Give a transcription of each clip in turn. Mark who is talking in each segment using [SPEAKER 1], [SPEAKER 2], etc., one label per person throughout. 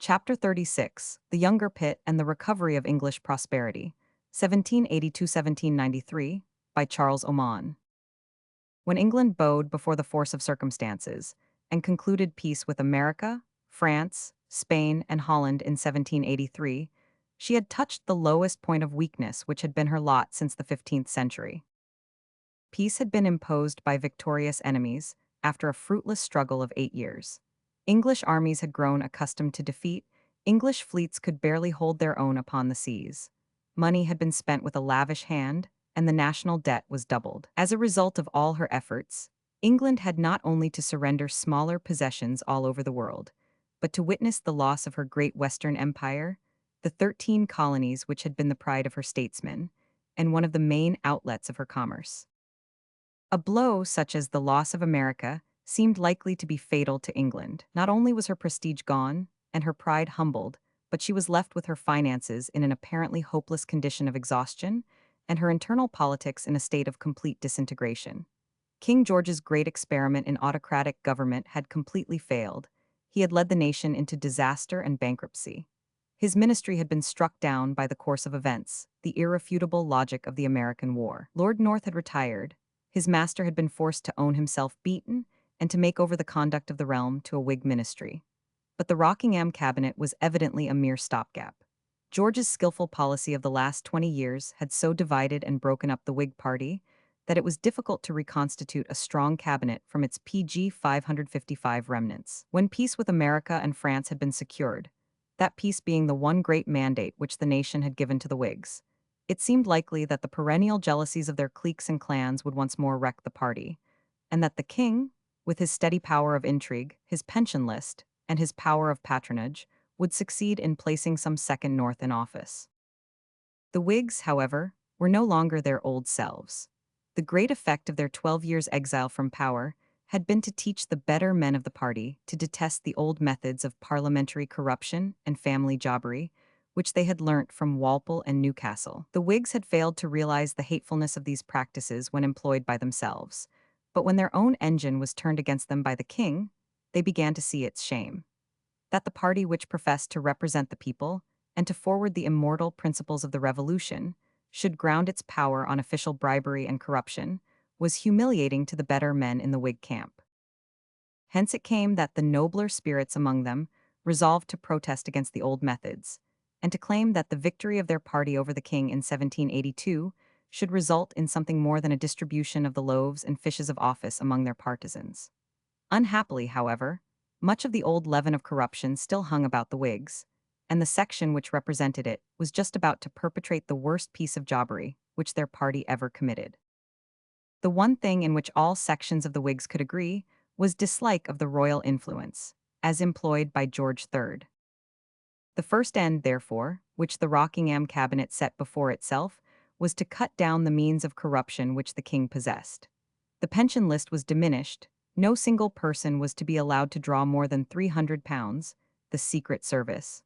[SPEAKER 1] Chapter 36, The Younger Pitt and the Recovery of English Prosperity, 1780–1793, by Charles Oman. When England bowed before the force of circumstances and concluded peace with America, France, Spain, and Holland in 1783, she had touched the lowest point of weakness which had been her lot since the 15th century. Peace had been imposed by victorious enemies after a fruitless struggle of 8 years. English armies had grown accustomed to defeat, English fleets could barely hold their own upon the seas. Money had been spent with a lavish hand, and the national debt was doubled. As a result of all her efforts, England had not only to surrender smaller possessions all over the world, but to witness the loss of her great Western Empire, the 13 colonies which had been the pride of her statesmen, and one of the main outlets of her commerce. A blow such as the loss of America seemed likely to be fatal to England. Not only was her prestige gone and her pride humbled, but she was left with her finances in an apparently hopeless condition of exhaustion and her internal politics in a state of complete disintegration. King George's great experiment in autocratic government had completely failed. He had led the nation into disaster and bankruptcy. His ministry had been struck down by the course of events, the irrefutable logic of the American War. Lord North had retired. His master had been forced to own himself beaten and to make over the conduct of the realm to a Whig ministry. But the Rockingham cabinet was evidently a mere stopgap. George's skillful policy of the last 20 years had so divided and broken up the Whig party that it was difficult to reconstitute a strong cabinet from its PG 555 remnants. When peace with America and France had been secured, that peace being the one great mandate which the nation had given to the Whigs, it seemed likely that the perennial jealousies of their cliques and clans would once more wreck the party, and that the king, with his steady power of intrigue, his pension list, and his power of patronage, would succeed in placing some second North in office. The Whigs, however, were no longer their old selves. The great effect of their 12 years' exile from power had been to teach the better men of the party to detest the old methods of parliamentary corruption and family jobbery, which they had learnt from Walpole and Newcastle. The Whigs had failed to realize the hatefulness of these practices when employed by themselves, but when their own engine was turned against them by the king, they began to see its shame. That the party which professed to represent the people and to forward the immortal principles of the Revolution should ground its power on official bribery and corruption was humiliating to the better men in the Whig camp. Hence it came that the nobler spirits among them resolved to protest against the old methods, and to claim that the victory of their party over the king in 1782 should result in something more than a distribution of the loaves and fishes of office among their partisans. Unhappily, however, much of the old leaven of corruption still hung about the Whigs, and the section which represented it was just about to perpetrate the worst piece of jobbery which their party ever committed. The one thing in which all sections of the Whigs could agree was dislike of the royal influence, as employed by George III. The first end, therefore, which the Rockingham cabinet set before itself was to cut down the means of corruption which the king possessed. The pension list was diminished. No single person was to be allowed to draw more than £300, the Secret Service.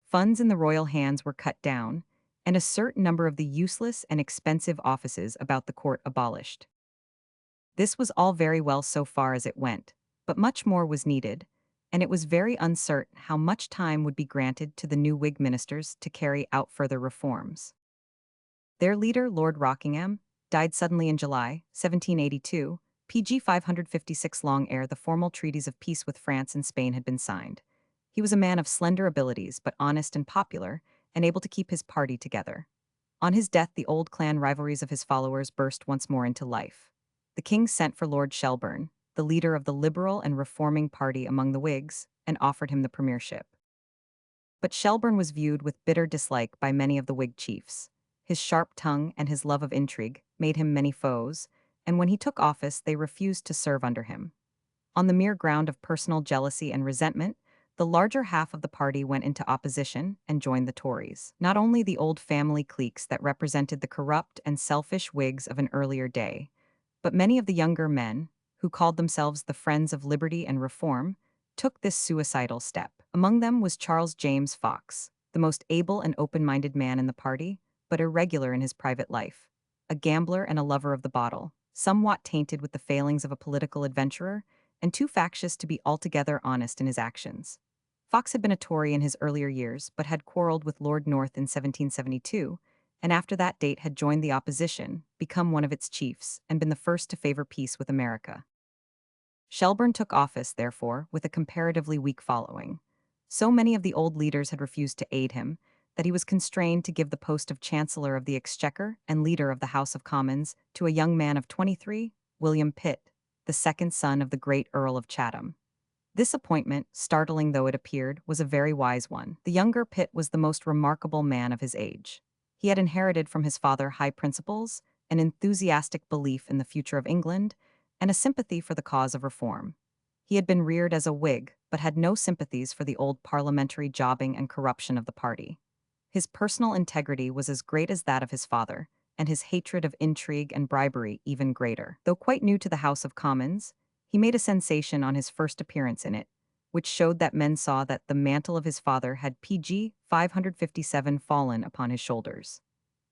[SPEAKER 1] Funds in the royal hands were cut down, and a certain number of the useless and expensive offices about the court abolished. This was all very well so far as it went, but much more was needed, and it was very uncertain how much time would be granted to the new Whig ministers to carry out further reforms. Their leader, Lord Rockingham, died suddenly in July, 1782, PG 556 long ere the formal treaties of peace with France and Spain had been signed. He was a man of slender abilities, but honest and popular, and able to keep his party together. On his death, the old clan rivalries of his followers burst once more into life. The king sent for Lord Shelburne, the leader of the liberal and reforming party among the Whigs, and offered him the premiership. But Shelburne was viewed with bitter dislike by many of the Whig chiefs. His sharp tongue and his love of intrigue made him many foes, and when he took office they refused to serve under him. On the mere ground of personal jealousy and resentment, the larger half of the party went into opposition and joined the Tories. Not only the old family cliques that represented the corrupt and selfish Whigs of an earlier day, but many of the younger men, who called themselves the Friends of Liberty and Reform, took this suicidal step. Among them was Charles James Fox, the most able and open-minded man in the party, but irregular in his private life, a gambler and a lover of the bottle, somewhat tainted with the failings of a political adventurer, and too factious to be altogether honest in his actions. Fox had been a Tory in his earlier years, but had quarreled with Lord North in 1772, and after that date had joined the opposition, become one of its chiefs, and been the first to favor peace with America. Shelburne took office, therefore, with a comparatively weak following. So many of the old leaders had refused to aid him that he was constrained to give the post of Chancellor of the Exchequer and leader of the House of Commons to a young man of 23, William Pitt, the second son of the great Earl of Chatham. This appointment, startling though it appeared, was a very wise one. The younger Pitt was the most remarkable man of his age. He had inherited from his father high principles, an enthusiastic belief in the future of England, and a sympathy for the cause of reform. He had been reared as a Whig, but had no sympathies for the old parliamentary jobbing and corruption of the party. His personal integrity was as great as that of his father, and his hatred of intrigue and bribery even greater. Though quite new to the House of Commons, he made a sensation on his first appearance in it, which showed that men saw that the mantle of his father had PG 557 fallen upon his shoulders.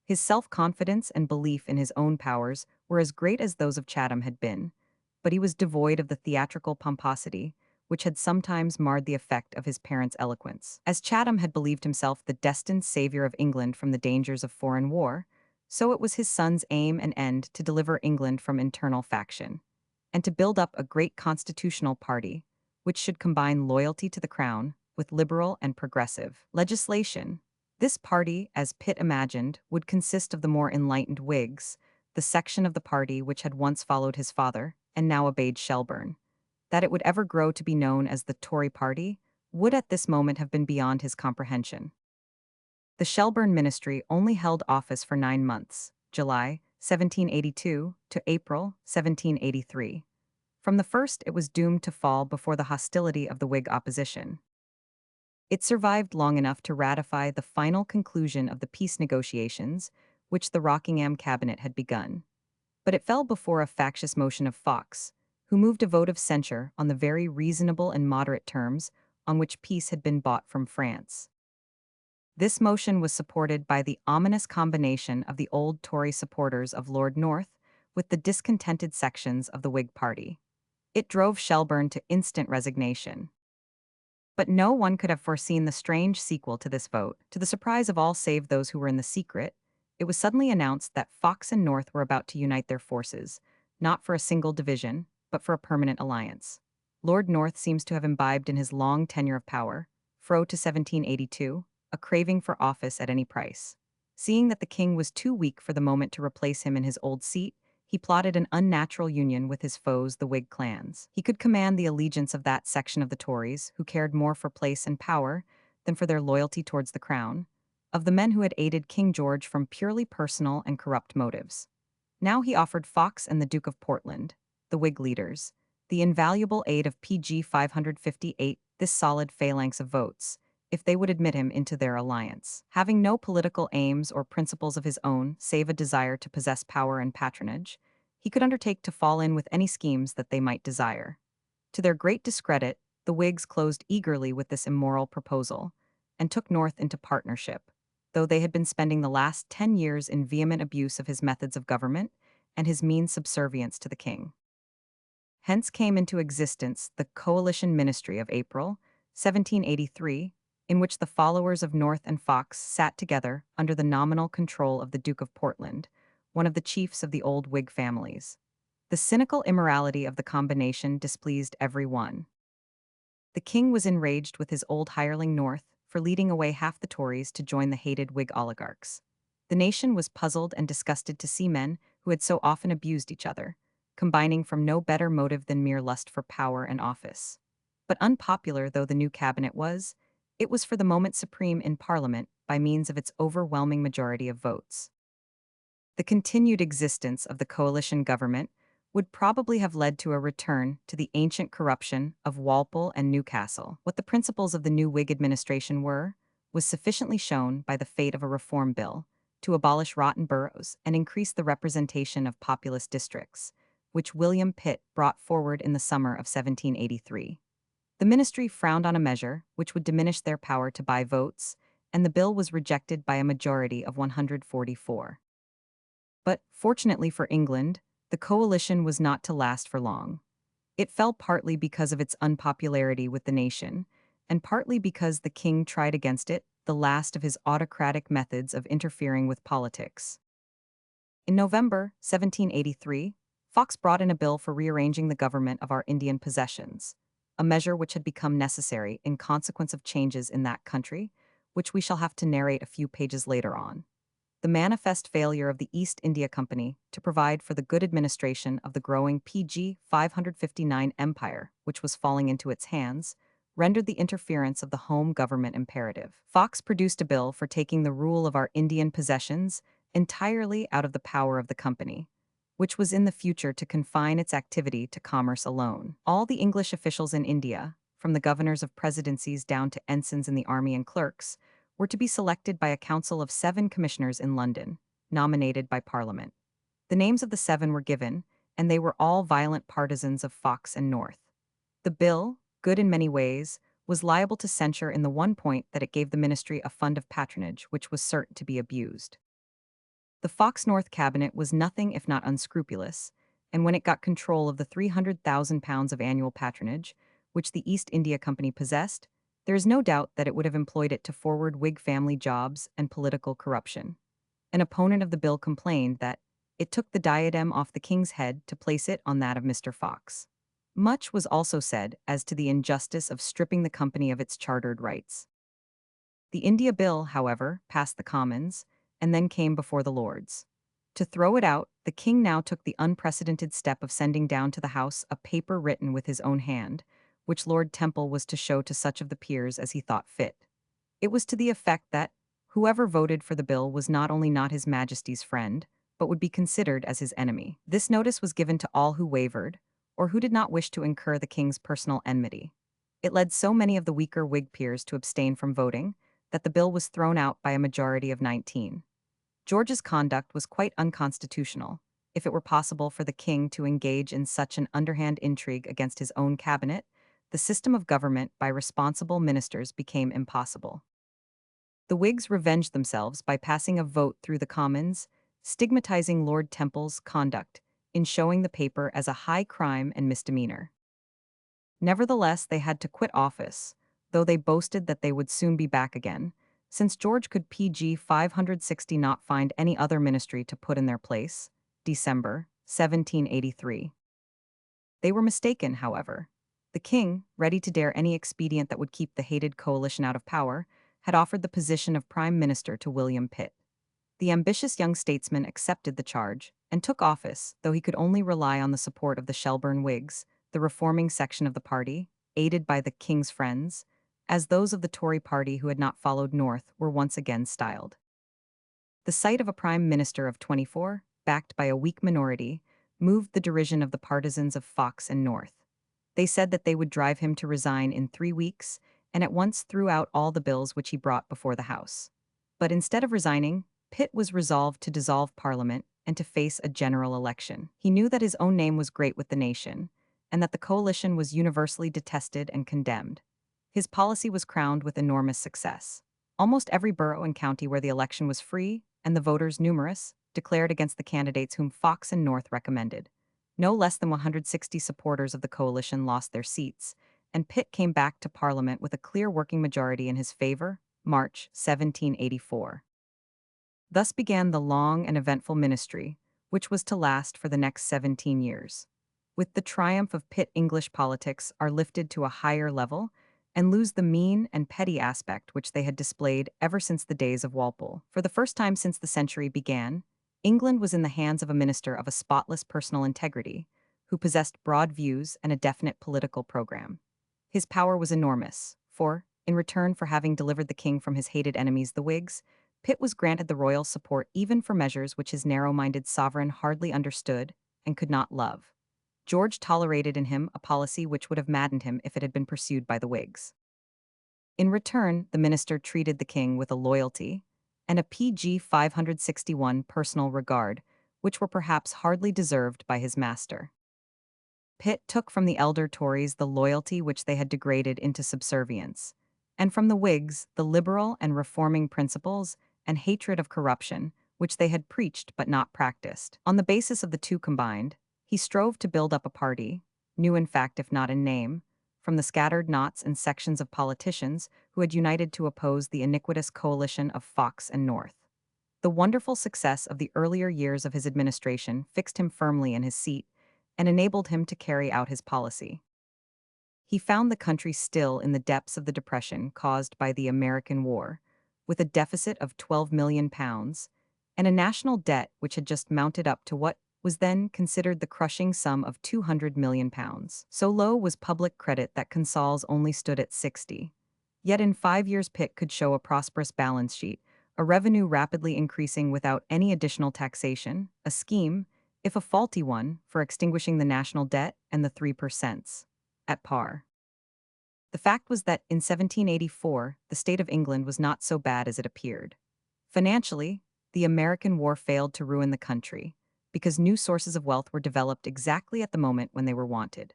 [SPEAKER 1] His self-confidence and belief in his own powers were as great as those of Chatham had been, but he was devoid of the theatrical pomposity which had sometimes marred the effect of his parents' eloquence. As Chatham had believed himself the destined savior of England from the dangers of foreign war, so it was his son's aim and end to deliver England from internal faction, and to build up a great constitutional party, which should combine loyalty to the crown with liberal and progressive legislation. This party, as Pitt imagined, would consist of the more enlightened Whigs, the section of the party which had once followed his father and now obeyed Shelburne. That it would ever grow to be known as the Tory party would at this moment have been beyond his comprehension. The Shelburne ministry only held office for 9 months, July 1782 to April 1783. From the first, it was doomed to fall before the hostility of the Whig opposition. It survived long enough to ratify the final conclusion of the peace negotiations, which the Rockingham cabinet had begun. But it fell before a factious motion of Fox, who moved a vote of censure on the very reasonable and moderate terms on which peace had been bought from France. This motion was supported by the ominous combination of the old Tory supporters of Lord North with the discontented sections of the Whig party. It drove Shelburne to instant resignation. But no one could have foreseen the strange sequel to this vote. To the surprise of all save those who were in the secret, it was suddenly announced that Fox and North were about to unite their forces, not for a single division, but for a permanent alliance. Lord North seems to have imbibed in his long tenure of power, fro to 1782, a craving for office at any price. Seeing that the king was too weak for the moment to replace him in his old seat, he plotted an unnatural union with his foes, the Whig clans. He could command the allegiance of that section of the Tories who cared more for place and power than for their loyalty towards the crown, of the men who had aided King George from purely personal and corrupt motives. Now he offered Fox and the Duke of Portland, the Whig leaders, the invaluable aid of PG 558, this solid phalanx of votes, if they would admit him into their alliance. Having no political aims or principles of his own save a desire to possess power and patronage, he could undertake to fall in with any schemes that they might desire. To their great discredit, the Whigs closed eagerly with this immoral proposal, and took North into partnership, though they had been spending the last 10 years in vehement abuse of his methods of government and his mean subservience to the king. Hence came into existence the Coalition Ministry of April 1783, in which the followers of North and Fox sat together under the nominal control of the Duke of Portland, one of the chiefs of the old Whig families. The cynical immorality of the combination displeased every one. The king was enraged with his old hireling North for leading away half the Tories to join the hated Whig oligarchs. The nation was puzzled and disgusted to see men who had so often abused each other, combining from no better motive than mere lust for power and office. But unpopular though the new cabinet was, it was for the moment supreme in Parliament by means of its overwhelming majority of votes. The continued existence of the coalition government would probably have led to a return to the ancient corruption of Walpole and Newcastle. What the principles of the new Whig administration were, was sufficiently shown by the fate of a reform bill to abolish rotten boroughs and increase the representation of populous districts, which William Pitt brought forward in the summer of 1783. The ministry frowned on a measure which would diminish their power to buy votes, and the bill was rejected by a majority of 144. But, fortunately for England, the coalition was not to last for long. It fell partly because of its unpopularity with the nation, and partly because the king tried against it the last of his autocratic methods of interfering with politics. In November 1783, Fox brought in a bill for rearranging the government of our Indian possessions, a measure which had become necessary in consequence of changes in that country, which we shall have to narrate a few pages later on. The manifest failure of the East India Company to provide for the good administration of the growing PG 559 empire, which was falling into its hands, rendered the interference of the home government imperative. Fox produced a bill for taking the rule of our Indian possessions entirely out of the power of the company, which was in the future to confine its activity to commerce alone. All the English officials in India, from the governors of presidencies down to ensigns in the army and clerks, were to be selected by a council of 7 commissioners in London, nominated by Parliament. The names of the 7 were given, and they were all violent partisans of Fox and North. The bill, good in many ways, was liable to censure in the one point that it gave the ministry a fund of patronage which was certain to be abused. The Fox North cabinet was nothing if not unscrupulous, and when it got control of the £300,000 of annual patronage, which the East India Company possessed, there is no doubt that it would have employed it to forward Whig family jobs and political corruption. An opponent of the bill complained that it took the diadem off the king's head to place it on that of Mr. Fox. Much was also said as to the injustice of stripping the company of its chartered rights. The India Bill, however, passed the Commons, and then came before the Lords. To throw it out, the king now took the unprecedented step of sending down to the House a paper written with his own hand, which Lord Temple was to show to such of the peers as he thought fit. It was to the effect that whoever voted for the bill was not only not his Majesty's friend, but would be considered as his enemy. This notice was given to all who wavered, or who did not wish to incur the king's personal enmity. It led so many of the weaker Whig peers to abstain from voting that the bill was thrown out by a majority of 19. George's conduct was quite unconstitutional. If it were possible for the king to engage in such an underhand intrigue against his own cabinet, the system of government by responsible ministers became impossible. The Whigs revenged themselves by passing a vote through the Commons, stigmatizing Lord Temple's conduct in showing the paper as a high crime and misdemeanor. Nevertheless, they had to quit office, though they boasted that they would soon be back again, since George could PG 560 not find any other ministry to put in their place. December 1783. They were mistaken, however. The king, ready to dare any expedient that would keep the hated coalition out of power, had offered the position of prime minister to William Pitt. The ambitious young statesman accepted the charge and took office, though he could only rely on the support of the Shelburne Whigs, the reforming section of the party, aided by the king's friends, as those of the Tory party who had not followed North were once again styled. The sight of a prime minister of 24, backed by a weak minority, moved the derision of the partisans of Fox and North. They said that they would drive him to resign in 3 weeks, and at once threw out all the bills which he brought before the House. But instead of resigning, Pitt was resolved to dissolve Parliament and to face a general election. He knew that his own name was great with the nation, and that the coalition was universally detested and condemned. His policy was crowned with enormous success. Almost every borough and county where the election was free, and the voters numerous, declared against the candidates whom Fox and North recommended. No less than 160 supporters of the coalition lost their seats, and Pitt came back to Parliament with a clear working majority in his favor, March 1784. Thus began the long and eventful ministry, which was to last for the next 17 years. With the triumph of Pitt, English politics are lifted to a higher level and lose the mean and petty aspect which they had displayed ever since the days of Walpole. For the first time since the century began, England was in the hands of a minister of a spotless personal integrity, who possessed broad views and a definite political program. His power was enormous, for, in return for having delivered the king from his hated enemies, the Whigs, Pitt was granted the royal support even for measures which his narrow-minded sovereign hardly understood and could not love. George tolerated in him a policy which would have maddened him if it had been pursued by the Whigs. In return, the minister treated the king with a loyalty and a PG 561 personal regard, which were perhaps hardly deserved by his master. Pitt took from the elder Tories the loyalty which they had degraded into subservience, and from the Whigs the liberal and reforming principles and hatred of corruption which they had preached but not practiced. On the basis of the two combined, he strove to build up a party, new in fact if not in name, from from the scattered knots and sections of politicians who had united to oppose the iniquitous coalition of Fox and North. The wonderful success of the earlier years of his administration fixed him firmly in his seat and enabled him to carry out his policy. He found the country still in the depths of the depression caused by the American War, with a deficit of £12 million and a national debt which had just mounted up to what was then considered the crushing sum of £200 million. So low was public credit that consols only stood at 60. Yet in 5 years Pitt could show a prosperous balance sheet, a revenue rapidly increasing without any additional taxation, a scheme, if a faulty one, for extinguishing the national debt and the 3% at par. The fact was that in 1784, the state of England was not so bad as it appeared. Financially, the American War failed to ruin the country, because new sources of wealth were developed exactly at the moment when they were wanted.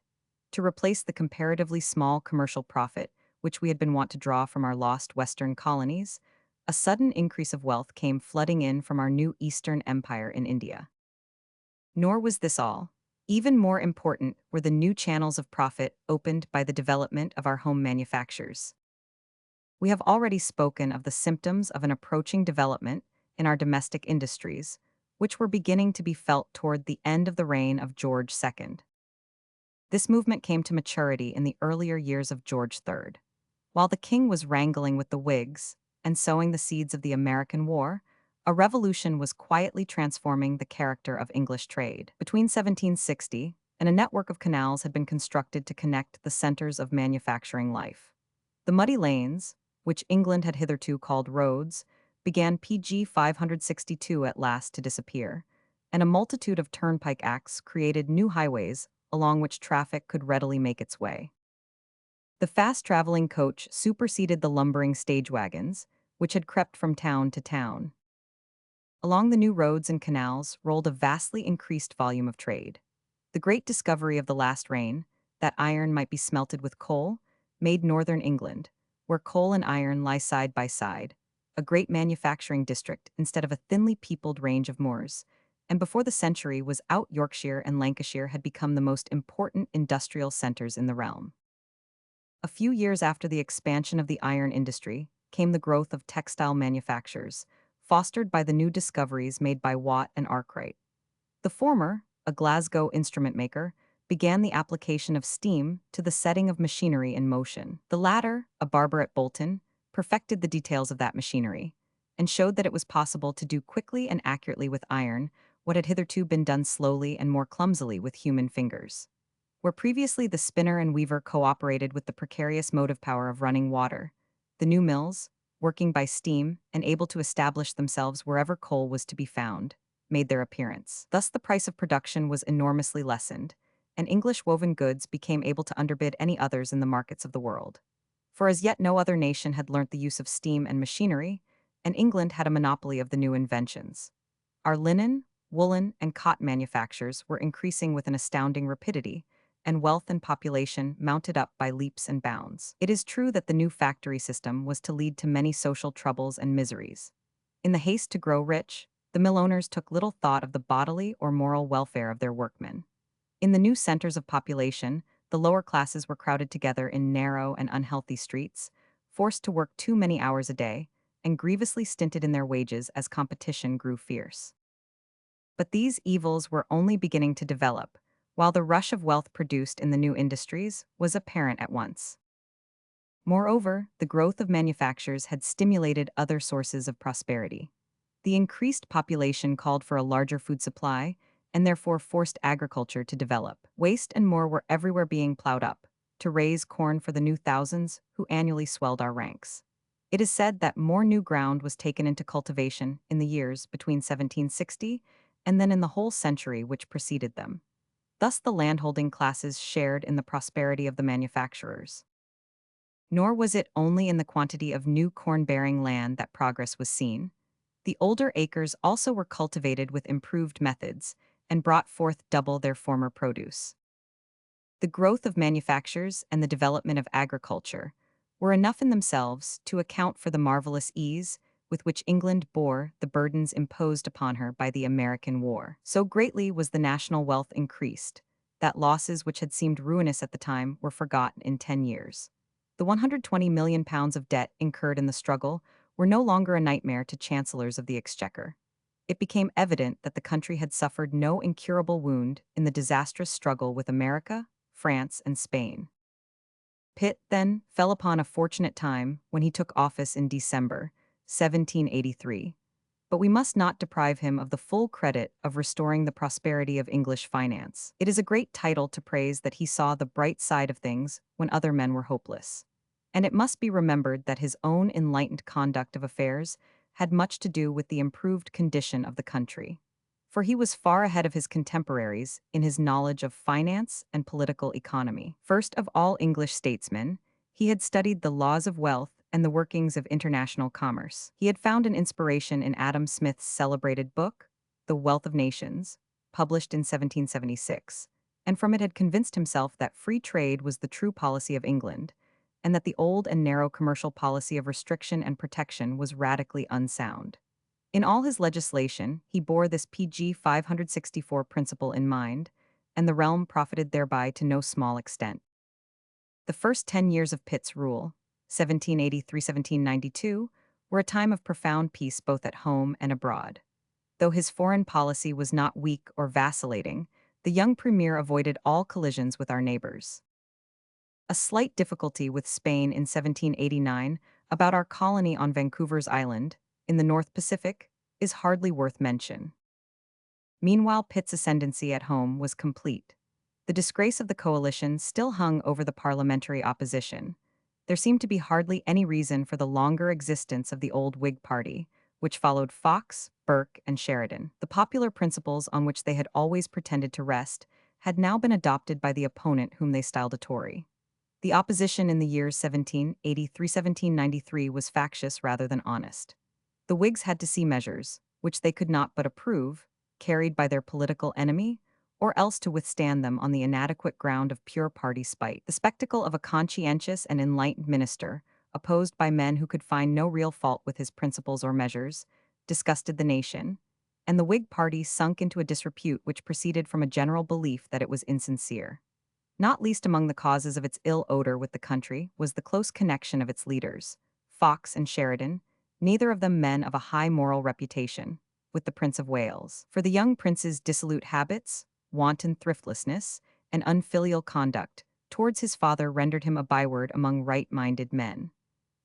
[SPEAKER 1] To replace the comparatively small commercial profit, which we had been wont to draw from our lost Western colonies, a sudden increase of wealth came flooding in from our new Eastern Empire in India. Nor was this all. Even more important were the new channels of profit opened by the development of our home manufactures. We have already spoken of the symptoms of an approaching development in our domestic industries, which were beginning to be felt toward the end of the reign of George II. This movement came to maturity in the earlier years of George III. While the king was wrangling with the Whigs and sowing the seeds of the American War, a revolution was quietly transforming the character of English trade. Between 1760, and a network of canals had been constructed to connect the centers of manufacturing life. The muddy lanes, which England had hitherto called roads, began PG 562 at last to disappear, and a multitude of turnpike acts created new highways along which traffic could readily make its way. The fast-traveling coach superseded the lumbering stage wagons, which had crept from town to town. Along the new roads and canals rolled a vastly increased volume of trade. The great discovery of the last reign, that iron might be smelted with coal, made northern England, where coal and iron lie side by side, a great manufacturing district instead of a thinly peopled range of moors, and before the century was out Yorkshire and Lancashire had become the most important industrial centers in the realm. A few years after the expansion of the iron industry came the growth of textile manufactures, fostered by the new discoveries made by Watt and Arkwright. The former, a Glasgow instrument maker, began the application of steam to the setting of machinery in motion. The latter, a barber at Bolton, perfected the details of that machinery, and showed that it was possible to do quickly and accurately with iron what had hitherto been done slowly and more clumsily with human fingers. Where previously the spinner and weaver cooperated with the precarious motive power of running water, the new mills, working by steam and able to establish themselves wherever coal was to be found, made their appearance. Thus the price of production was enormously lessened, and English woven goods became able to underbid any others in the markets of the world. For as yet no other nation had learnt the use of steam and machinery, and England had a monopoly of the new inventions. Our linen, woolen, and cotton manufactures were increasing with an astounding rapidity, and wealth and population mounted up by leaps and bounds. It is true that the new factory system was to lead to many social troubles and miseries. In the haste to grow rich, the mill owners took little thought of the bodily or moral welfare of their workmen. In the new centers of population, the lower classes were crowded together in narrow and unhealthy streets, forced to work too many hours a day, and grievously stinted in their wages as competition grew fierce. But these evils were only beginning to develop, while the rush of wealth produced in the new industries was apparent at once. Moreover, the growth of manufactures had stimulated other sources of prosperity. The increased population called for a larger food supply, and therefore forced agriculture to develop. Waste and more were everywhere being plowed up, to raise corn for the new thousands who annually swelled our ranks. It is said that more new ground was taken into cultivation in the years between 1760 and then in the whole century which preceded them. Thus the landholding classes shared in the prosperity of the manufacturers. Nor was it only in the quantity of new corn-bearing land that progress was seen. The older acres also were cultivated with improved methods and brought forth double their former produce. The growth of manufactures and the development of agriculture were enough in themselves to account for the marvelous ease with which England bore the burdens imposed upon her by the American War. So greatly was the national wealth increased, that losses which had seemed ruinous at the time were forgotten in 10 years. The £120 million of debt incurred in the struggle were no longer a nightmare to chancellors of the exchequer. It became evident that the country had suffered no incurable wound in the disastrous struggle with America, France, and Spain. Pitt, then, fell upon a fortunate time when he took office in December 1783, but we must not deprive him of the full credit of restoring the prosperity of English finance. It is a great title to praise that he saw the bright side of things when other men were hopeless. And it must be remembered that his own enlightened conduct of affairs had much to do with the improved condition of the country. For he was far ahead of his contemporaries in his knowledge of finance and political economy. First of all English statesmen, he had studied the laws of wealth and the workings of international commerce. He had found an inspiration in Adam Smith's celebrated book, The Wealth of Nations, published in 1776, and from it had convinced himself that free trade was the true policy of England, and that the old and narrow commercial policy of restriction and protection was radically unsound. In all his legislation, he bore this PG 564 principle in mind, and the realm profited thereby to no small extent. The first 10 years of Pitt's rule, 1783-1792, were a time of profound peace both at home and abroad. Though his foreign policy was not weak or vacillating, the young premier avoided all collisions with our neighbors. A slight difficulty with Spain in 1789 about our colony on Vancouver's Island, in the North Pacific, is hardly worth mention. Meanwhile, Pitt's ascendancy at home was complete. The disgrace of the coalition still hung over the parliamentary opposition. There seemed to be hardly any reason for the longer existence of the old Whig party, which followed Fox, Burke, and Sheridan. The popular principles on which they had always pretended to rest had now been adopted by the opponent whom they styled a Tory. The opposition in the years 1783-1793 was factious rather than honest. The Whigs had to see measures, which they could not but approve, carried by their political enemy, or else to withstand them on the inadequate ground of pure party spite. The spectacle of a conscientious and enlightened minister, opposed by men who could find no real fault with his principles or measures, disgusted the nation, and the Whig party sunk into a disrepute which proceeded from a general belief that it was insincere. Not least among the causes of its ill odor with the country was the close connection of its leaders, Fox and Sheridan, neither of them men of a high moral reputation, with the Prince of Wales. For the young prince's dissolute habits, wanton thriftlessness, and unfilial conduct towards his father rendered him a byword among right-minded men.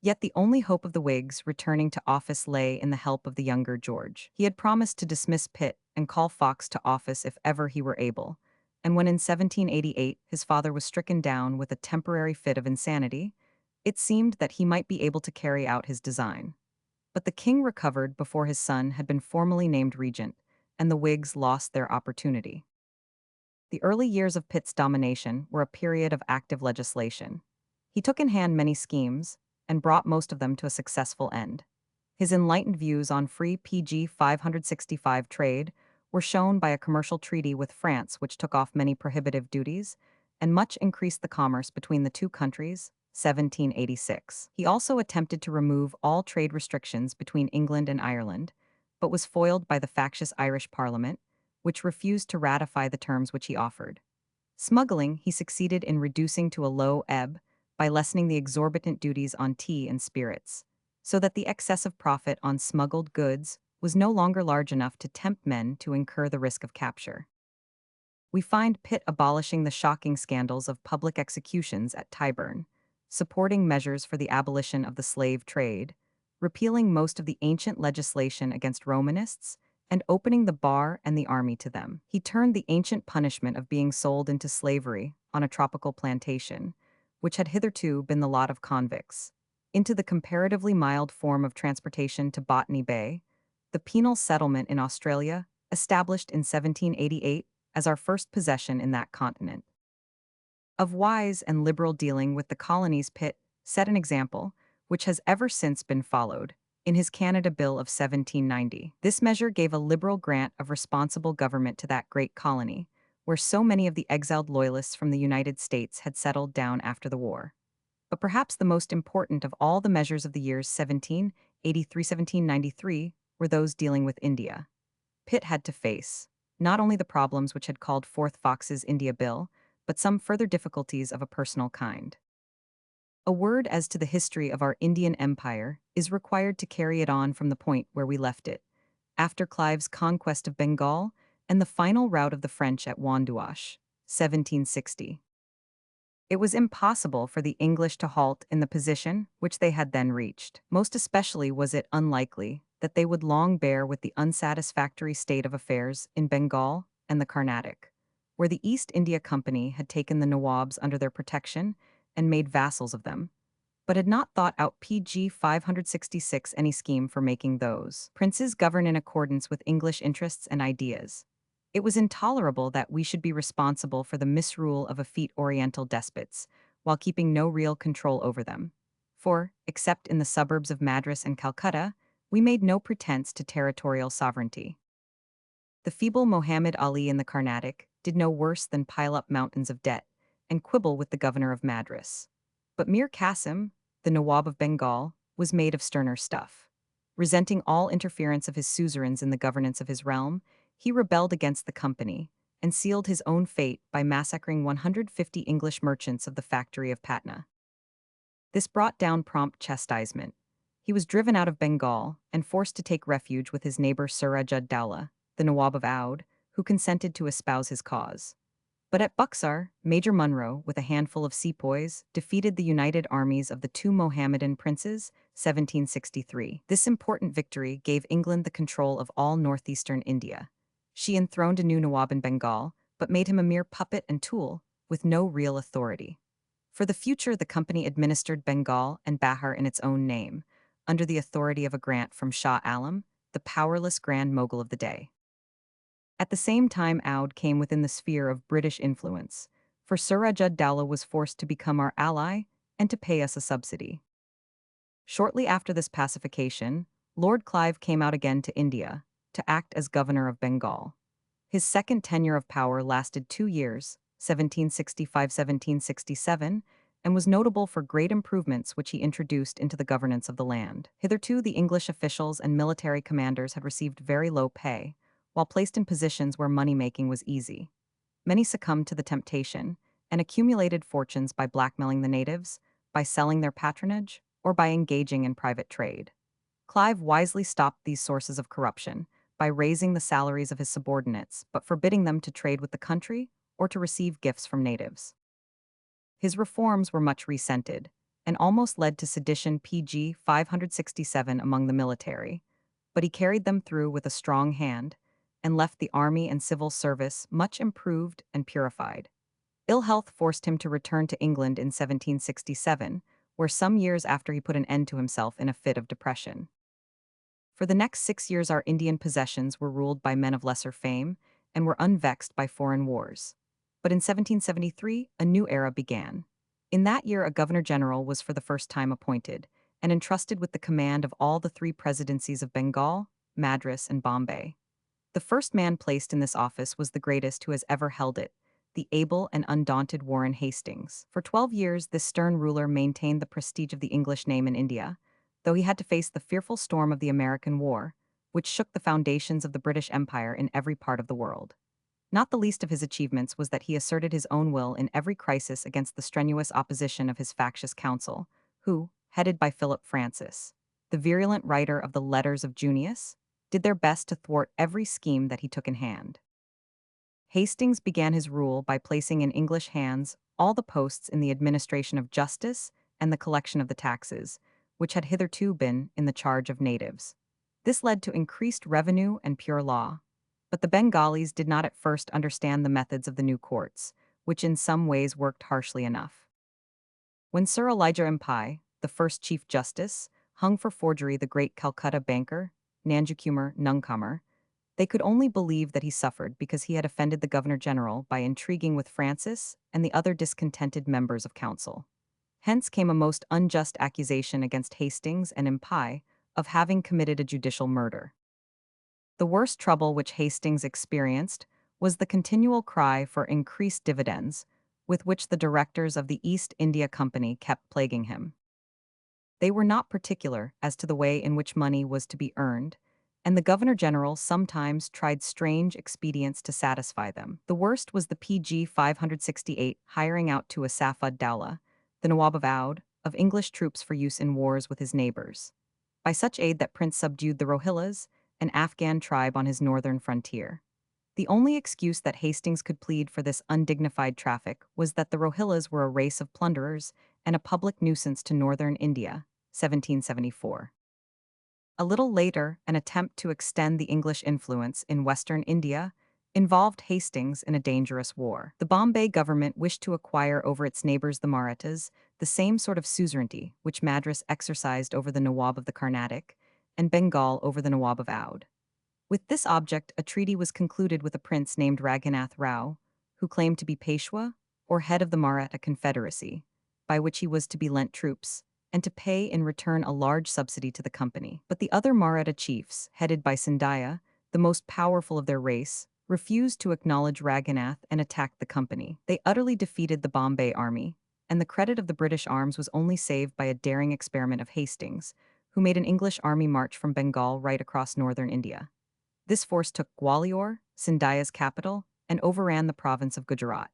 [SPEAKER 1] Yet the only hope of the Whigs returning to office lay in the help of the younger George. He had promised to dismiss Pitt and call Fox to office if ever he were able, and when in 1788 his father was stricken down with a temporary fit of insanity, it seemed that he might be able to carry out his design. But the king recovered before his son had been formally named regent, and the Whigs lost their opportunity. The early years of Pitt's domination were a period of active legislation. He took in hand many schemes, and brought most of them to a successful end. His enlightened views on free PG 565 trade were shown by a commercial treaty with France which took off many prohibitive duties, and much increased the commerce between the two countries, 1786. He also attempted to remove all trade restrictions between England and Ireland, but was foiled by the factious Irish Parliament, which refused to ratify the terms which he offered. Smuggling he succeeded in reducing to a low ebb by lessening the exorbitant duties on tea and spirits, so that the excessive profit on smuggled goods was no longer large enough to tempt men to incur the risk of capture. We find Pitt abolishing the shocking scandals of public executions at Tyburn, supporting measures for the abolition of the slave trade, repealing most of the ancient legislation against Romanists, and opening the bar and the army to them. He turned the ancient punishment of being sold into slavery on a tropical plantation, which had hitherto been the lot of convicts, into the comparatively mild form of transportation to Botany Bay, the penal settlement in Australia, established in 1788 as our first possession in that continent. Of wise and liberal dealing with the colonies, Pitt set an example, which has ever since been followed, in his Canada Bill of 1790. This measure gave a liberal grant of responsible government to that great colony, where so many of the exiled loyalists from the United States had settled down after the war. But perhaps the most important of all the measures of the years 1783-1793 were those dealing with India. Pitt had to face not only the problems which had called forth Fox's India Bill, but some further difficulties of a personal kind. A word as to the history of our Indian Empire is required to carry it on from the point where we left it, after Clive's conquest of Bengal and the final rout of the French at Wanduash, 1760. It was impossible for the English to halt in the position which they had then reached. Most especially was it unlikely that they would long bear with the unsatisfactory state of affairs in Bengal and the Carnatic, where the East India Company had taken the Nawabs under their protection and made vassals of them, but had not thought out PG 566 any scheme for making those princes govern in accordance with English interests and ideas. It was intolerable that we should be responsible for the misrule of effete Oriental despots, while keeping no real control over them. For, except in the suburbs of Madras and Calcutta, we made no pretense to territorial sovereignty. The feeble Mohammed Ali in the Carnatic did no worse than pile up mountains of debt and quibble with the governor of Madras. But Mir Qasim, the Nawab of Bengal, was made of sterner stuff. Resenting all interference of his suzerains in the governance of his realm, he rebelled against the company and sealed his own fate by massacring 150 English merchants of the factory of Patna. This brought down prompt chastisement. He was driven out of Bengal and forced to take refuge with his neighbor Suraj ud-Dowlah, the Nawab of Oudh, who consented to espouse his cause. But at Buxar, Major Munro, with a handful of sepoys, defeated the united armies of the two Mohammedan princes, 1763. This important victory gave England the control of all northeastern India. She enthroned a new Nawab in Bengal, but made him a mere puppet and tool, with no real authority. For the future, the company administered Bengal and Bahar in its own name, under the authority of a grant from Shah Alam, the powerless Grand Mogul of the day. At the same time, Oudh came within the sphere of British influence, for Suraj ud-Dowlah was forced to become our ally and to pay us a subsidy. Shortly after this pacification, Lord Clive came out again to India to act as governor of Bengal. His second tenure of power lasted 2 years, 1765-1767, and was notable for great improvements which he introduced into the governance of the land. Hitherto, the English officials and military commanders had received very low pay, while placed in positions where money-making was easy. Many succumbed to the temptation and accumulated fortunes by blackmailing the natives, by selling their patronage, or by engaging in private trade. Clive wisely stopped these sources of corruption by raising the salaries of his subordinates, but forbidding them to trade with the country or to receive gifts from natives. His reforms were much resented, and almost led to sedition PG 567 among the military, but he carried them through with a strong hand, and left the army and civil service much improved and purified. Ill health forced him to return to England in 1767, where some years after he put an end to himself in a fit of depression. For the next 6 years our Indian possessions were ruled by men of lesser fame, and were unvexed by foreign wars. But in 1773, a new era began. In that year a governor-general was for the first time appointed, and entrusted with the command of all the 3 presidencies of Bengal, Madras, and Bombay. The first man placed in this office was the greatest who has ever held it, the able and undaunted Warren Hastings. For 12 years, this stern ruler maintained the prestige of the English name in India, though he had to face the fearful storm of the American War, which shook the foundations of the British Empire in every part of the world. Not the least of his achievements was that he asserted his own will in every crisis against the strenuous opposition of his factious council, who, headed by Philip Francis, the virulent writer of the Letters of Junius, did their best to thwart every scheme that he took in hand. Hastings began his rule by placing in English hands all the posts in the administration of justice and the collection of the taxes, which had hitherto been in the charge of natives. This led to increased revenue and pure law. But the Bengalis did not at first understand the methods of the new courts, which in some ways worked harshly enough. When Sir Elijah Mpai, the first Chief Justice, hung for forgery the great Calcutta banker, Nanjukumar Nuncomer, they could only believe that he suffered because he had offended the Governor-General by intriguing with Francis and the other discontented members of council. Hence came a most unjust accusation against Hastings and Mpai of having committed a judicial murder. The worst trouble which Hastings experienced was the continual cry for increased dividends, with which the directors of the East India Company kept plaguing him. They were not particular as to the way in which money was to be earned, and the governor-general sometimes tried strange expedients to satisfy them. The worst was the PG 568 hiring out to a Safad Dowlah, the Nawab of Oudh, of English troops for use in wars with his neighbors. By such aid that Prince subdued the Rohillas, an Afghan tribe on his northern frontier. The only excuse that Hastings could plead for this undignified traffic was that the Rohillas were a race of plunderers and a public nuisance to northern India, 1774. A little later, an attempt to extend the English influence in western India involved Hastings in a dangerous war. The Bombay government wished to acquire over its neighbors the Marathas the same sort of suzerainty which Madras exercised over the Nawab of the Carnatic and Bengal over the Nawab of Oudh. With this object, a treaty was concluded with a prince named Raghunatha Rao, who claimed to be Peshwa, or head of the Maratha Confederacy, by which he was to be lent troops, and to pay in return a large subsidy to the company. But the other Maratha chiefs, headed by Sindhya, the most powerful of their race, refused to acknowledge Raghunath and attacked the company. They utterly defeated the Bombay army, and the credit of the British arms was only saved by a daring experiment of Hastings, who made an English army march from Bengal right across northern India. This force took Gwalior, Sindhya's capital, and overran the province of Gujarat.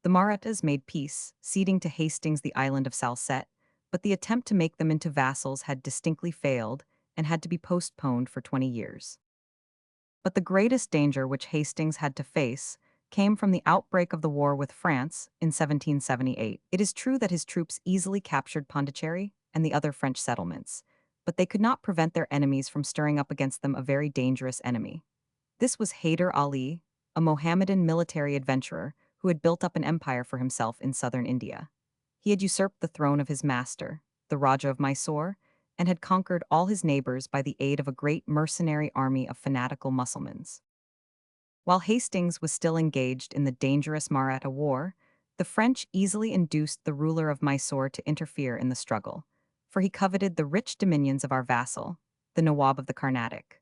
[SPEAKER 1] The Marathas made peace, ceding to Hastings the island of Salsette, but the attempt to make them into vassals had distinctly failed and had to be postponed for 20 years. But the greatest danger which Hastings had to face came from the outbreak of the war with France in 1778. It is true that his troops easily captured Pondicherry and the other French settlements, but they could not prevent their enemies from stirring up against them a very dangerous enemy. This was Hyder Ali, a Mohammedan military adventurer who had built up an empire for himself in southern India. He had usurped the throne of his master, the Raja of Mysore, and had conquered all his neighbors by the aid of a great mercenary army of fanatical Mussulmans. While Hastings was still engaged in the dangerous Maratha War, the French easily induced the ruler of Mysore to interfere in the struggle, for he coveted the rich dominions of our vassal, the Nawab of the Carnatic.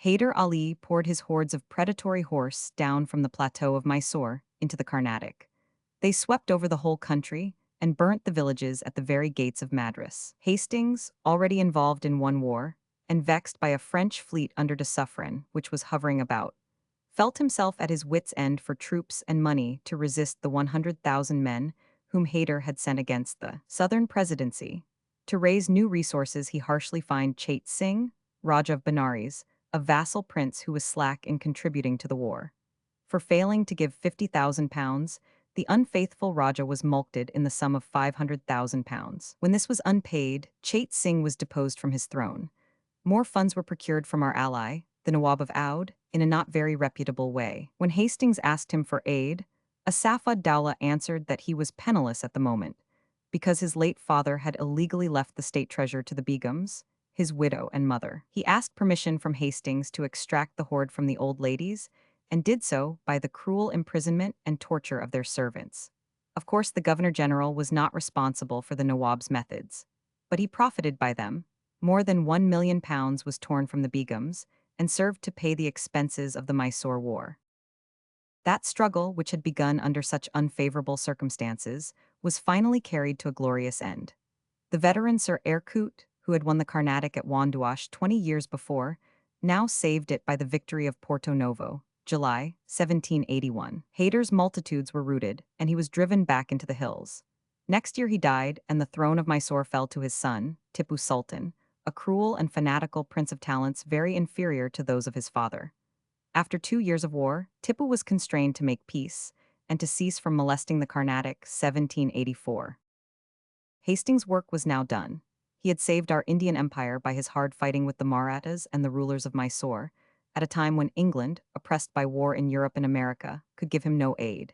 [SPEAKER 1] Hyder Ali poured his hordes of predatory horse down from the plateau of Mysore into the Carnatic. They swept over the whole country and burnt the villages at the very gates of Madras. Hastings, already involved in one war, and vexed by a French fleet under de Suffren, which was hovering about, felt himself at his wits' end for troops and money to resist the 100,000 men whom Hyder had sent against the southern presidency. To raise new resources, he harshly fined Chait Singh, Raja of Benares, a vassal prince who was slack in contributing to the war. For failing to give £50,000, the unfaithful Raja was mulcted in the sum of £500,000. When this was unpaid, Chait Singh was deposed from his throne. More funds were procured from our ally, the Nawab of Oudh, in a not very reputable way. When Hastings asked him for aid, a Safad Dowlah answered that he was penniless at the moment, because his late father had illegally left the state treasure to the Begums, his widow and mother. He asked permission from Hastings to extract the hoard from the old ladies, and did so by the cruel imprisonment and torture of their servants. Of course, the Governor-General was not responsible for the Nawab's methods, but he profited by them. More than £1,000,000 was torn from the Begums and served to pay the expenses of the Mysore War. That struggle, which had begun under such unfavorable circumstances, was finally carried to a glorious end. The veteran Sir Erkut, who had won the Carnatic at Wanduash 20 years before, now saved it by the victory of Porto Novo, July 1781. Hyder's multitudes were routed, and he was driven back into the hills. Next year he died, and the throne of Mysore fell to his son, Tipu Sultan, a cruel and fanatical prince of talents very inferior to those of his father. After 2 years of war, Tipu was constrained to make peace, and to cease from molesting the Carnatic, 1784. Hastings' work was now done. He had saved our Indian Empire by his hard fighting with the Marathas and the rulers of Mysore, at a time when England, oppressed by war in Europe and America, could give him no aid.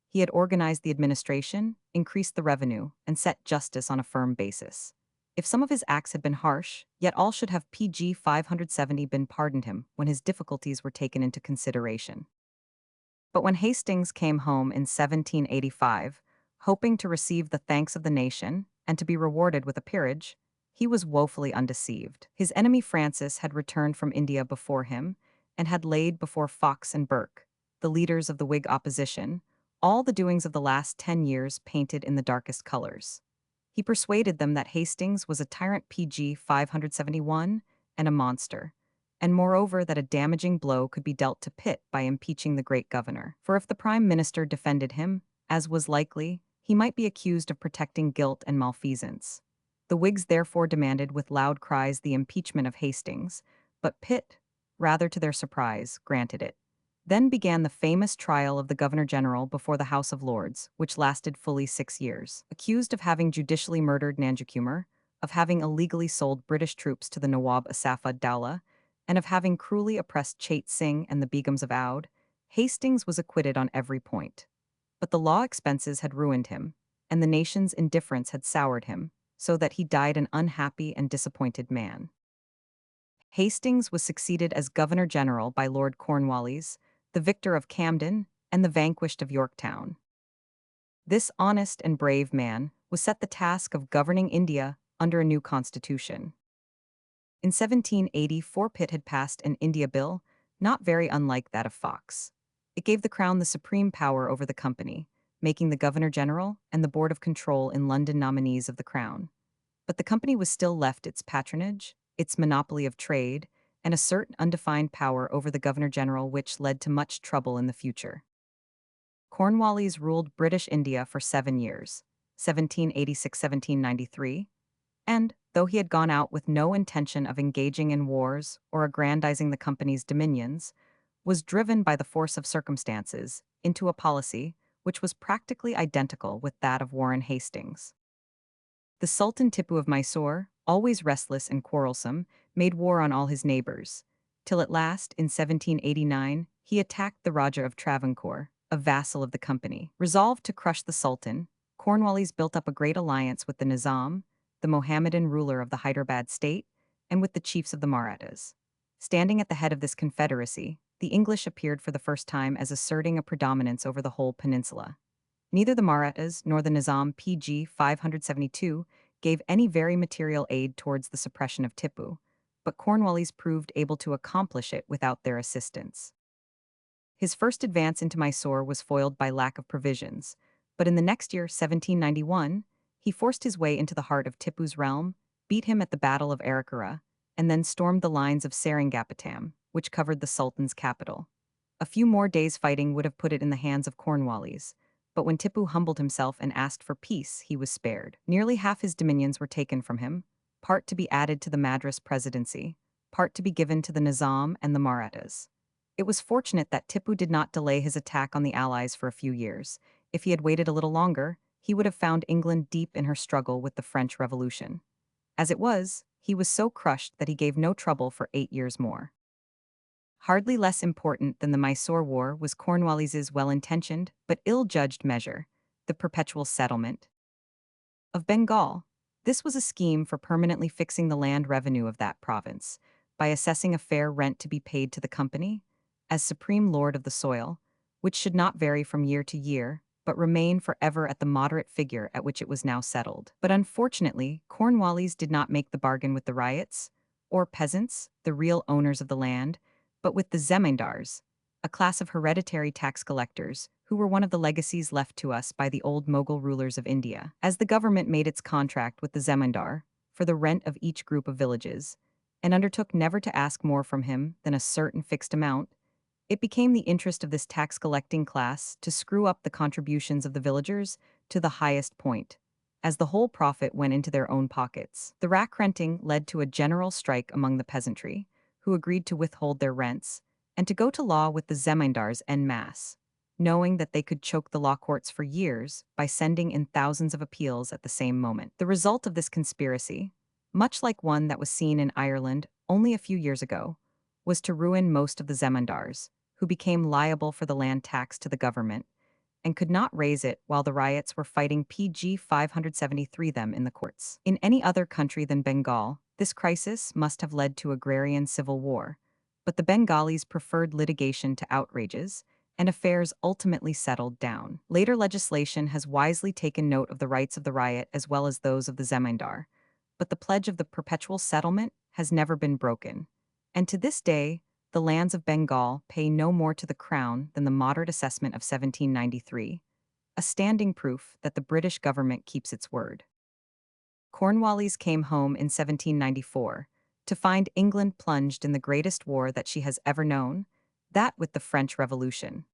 [SPEAKER 1] He had organized the administration, increased the revenue, and set justice on a firm basis. If some of his acts had been harsh, yet all should have PG 570 been pardoned him when his difficulties were taken into consideration. But when Hastings came home in 1785, hoping to receive the thanks of the nation and to be rewarded with a peerage, he was woefully undeceived. His enemy Francis had returned from India before him and had laid before Fox and Burke, the leaders of the Whig opposition, all the doings of the last 10 years painted in the darkest colors. He persuaded them that Hastings was a tyrant PG 571 and a monster, and moreover that a damaging blow could be dealt to Pitt by impeaching the great governor. For if the prime minister defended him, as was likely, he might be accused of protecting guilt and malfeasance. The Whigs therefore demanded with loud cries the impeachment of Hastings, but Pitt, rather to their surprise, granted it. Then began the famous trial of the Governor-General before the House of Lords, which lasted fully 6 years. Accused of having judicially murdered Nanjakumar, of having illegally sold British troops to the Nawab Asaf ud-Dowlah, and of having cruelly oppressed Chait Singh and the Begums of Oudh, Hastings was acquitted on every point. But the law expenses had ruined him, and the nation's indifference had soured him, so that he died an unhappy and disappointed man. Hastings was succeeded as Governor-General by Lord Cornwallis, the victor of Camden, and the vanquished of Yorktown. This honest and brave man was set the task of governing India under a new constitution. In 1784, Pitt had passed an India Bill, not very unlike that of Fox. It gave the Crown the supreme power over the company, making the Governor-General and the Board of Control in London nominees of the Crown. But the company was still left its patronage, its monopoly of trade, and a certain undefined power over the Governor-General which led to much trouble in the future. Cornwallis ruled British India for 7 years, 1786–1793, and, though he had gone out with no intention of engaging in wars or aggrandizing the company's dominions, was driven by the force of circumstances into a policy which was practically identical with that of Warren Hastings. The Sultan Tipu of Mysore, always restless and quarrelsome, made war on all his neighbors, till at last, in 1789, he attacked the Raja of Travancore, a vassal of the company. Resolved to crush the Sultan, Cornwallis built up a great alliance with the Nizam, the Mohammedan ruler of the Hyderabad state, and with the chiefs of the Marathas. Standing at the head of this confederacy, the English appeared for the first time as asserting a predominance over the whole peninsula. Neither the Marathas nor the Nizam PG 572 gave any very material aid towards the suppression of Tipu, but Cornwallis proved able to accomplish it without their assistance. His first advance into Mysore was foiled by lack of provisions, but in the next year, 1791, he forced his way into the heart of Tipu's realm, beat him at the Battle of Arakara, and then stormed the lines of Seringapatam, which covered the Sultan's capital. A few more days' fighting would have put it in the hands of Cornwallis, but when Tipu humbled himself and asked for peace, he was spared. Nearly half his dominions were taken from him, part to be added to the Madras presidency, part to be given to the Nizam and the Marathas. It was fortunate that Tipu did not delay his attack on the Allies for a few years. If he had waited a little longer, he would have found England deep in her struggle with the French Revolution. As it was, he was so crushed that he gave no trouble for 8 years more. Hardly less important than the Mysore War was Cornwallis's well-intentioned but ill-judged measure, the perpetual settlement of Bengal. This was a scheme for permanently fixing the land revenue of that province by assessing a fair rent to be paid to the company as supreme lord of the soil, which should not vary from year to year, but remain forever at the moderate figure at which it was now settled. But unfortunately, Cornwallis did not make the bargain with the ryots, or peasants, the real owners of the land, but with the zemindars, a class of hereditary tax collectors, who were one of the legacies left to us by the old Mughal rulers of India. As the government made its contract with the zemindar for the rent of each group of villages, and undertook never to ask more from him than a certain fixed amount, it became the interest of this tax-collecting class to screw up the contributions of the villagers to the highest point, as the whole profit went into their own pockets. The rack-renting led to a general strike among the peasantry, who agreed to withhold their rents, and to go to law with the zemindars en masse, knowing that they could choke the law courts for years by sending in thousands of appeals at the same moment. The result of this conspiracy, much like one that was seen in Ireland only a few years ago, was to ruin most of the zemindars, who became liable for the land tax to the government, and could not raise it while the riots were fighting PG 573 them in the courts. In any other country than Bengal, this crisis must have led to agrarian civil war, but the Bengalis preferred litigation to outrages, and affairs ultimately settled down. Later legislation has wisely taken note of the rights of the riot as well as those of the zemindar, but the pledge of the perpetual settlement has never been broken, and to this day, the lands of Bengal pay no more to the Crown than the moderate assessment of 1793, a standing proof that the British government keeps its word. Cornwallis came home in 1794, to find England plunged in the greatest war that she has ever known, that with the French Revolution.